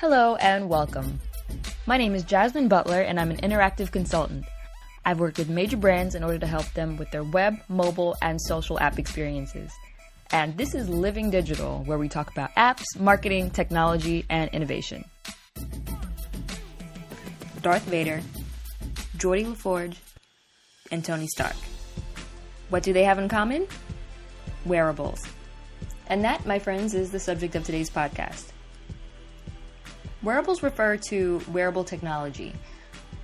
Hello and welcome. My name is Jasmine Butler and I'm an interactive consultant. I've worked with major brands in order to help them with their web, mobile, and social app experiences. And this is Living Digital, where we talk about apps, marketing, technology, and innovation. Darth Vader, Geordie LaForge, and Tony Stark. What do they have in common? Wearables. And that, my friends, is the subject of today's podcast. Wearables refer to wearable technology.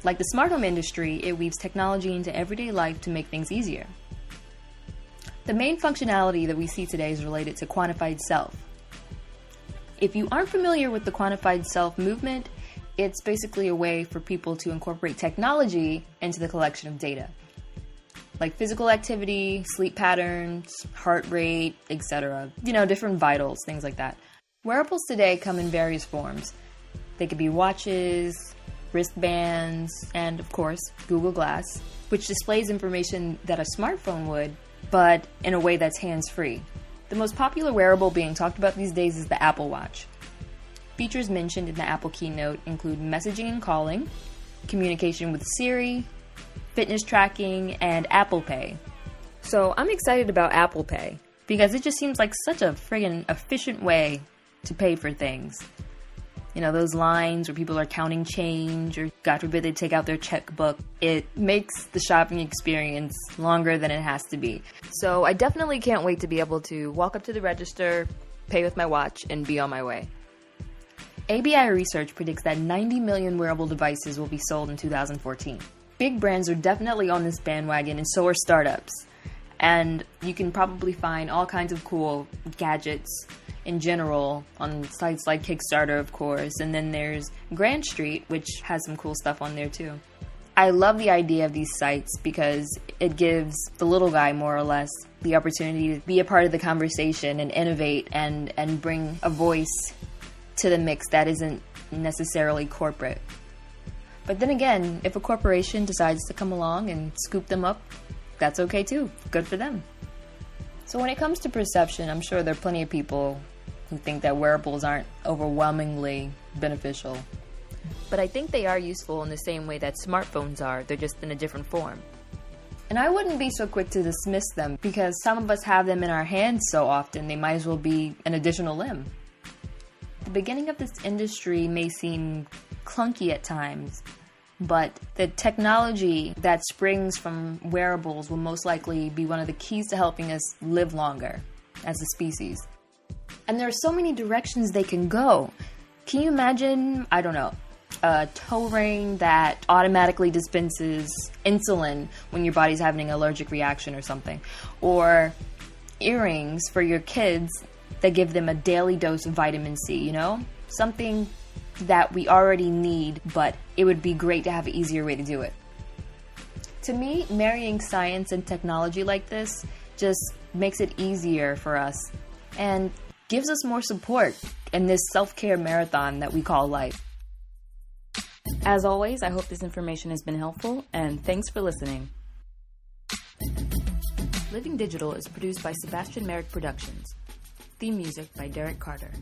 Like the smart home industry, it weaves technology into everyday life to make things easier. The main functionality that we see today is related to quantified self. If you aren't familiar with the quantified self movement, it's basically a way for people to incorporate technology into the collection of data, like physical activity, sleep patterns, heart rate, etc. Different vitals, things like that. Wearables today come in various forms. They could be watches, wristbands, and of course, Google Glass, which displays information that a smartphone would, but in a way that's hands-free. The most popular wearable being talked about these days is the Apple Watch. Features mentioned in the Apple keynote include messaging and calling, communication with Siri, fitness tracking, and Apple Pay. So I'm excited about Apple Pay because it just seems like such a friggin' efficient way to pay for things. Those lines where people are counting change or, God forbid, they take out their checkbook. It makes the shopping experience longer than it has to be. So I definitely can't wait to be able to walk up to the register, pay with my watch, and be on my way. ABI Research predicts that 90 million wearable devices will be sold in 2014. Big brands are definitely on this bandwagon, and so are startups. And you can probably find all kinds of cool gadgets in general on sites like Kickstarter, of course, and then there's Grand Street, which has some cool stuff on there too. I love the idea of these sites because it gives the little guy, more or less, the opportunity to be a part of the conversation and innovate and bring a voice to the mix that isn't necessarily corporate. But then again, if a corporation decides to come along and scoop them up, that's okay too. Good for them. So when it comes to perception, I'm sure there are plenty of people who think that wearables aren't overwhelmingly beneficial. But I think they are useful in the same way that smartphones are, they're just in a different form. And I wouldn't be so quick to dismiss them because some of us have them in our hands so often they might as well be an additional limb. The beginning of this industry may seem clunky at times, but the technology that springs from wearables will most likely be one of the keys to helping us live longer as a species. And there are so many directions they can go. Can you imagine, a toe ring that automatically dispenses insulin when your body's having an allergic reaction or something? Or earrings for your kids that give them a daily dose of vitamin C, Something that we already need, but it would be great to have an easier way to do it. To me, marrying science and technology like this just makes it easier for us and gives us more support in this self-care marathon that we call life. As always, I hope this information has been helpful, and thanks for listening. Living Digital is produced by Sebastian Merrick Productions. Theme music by Derek Carter.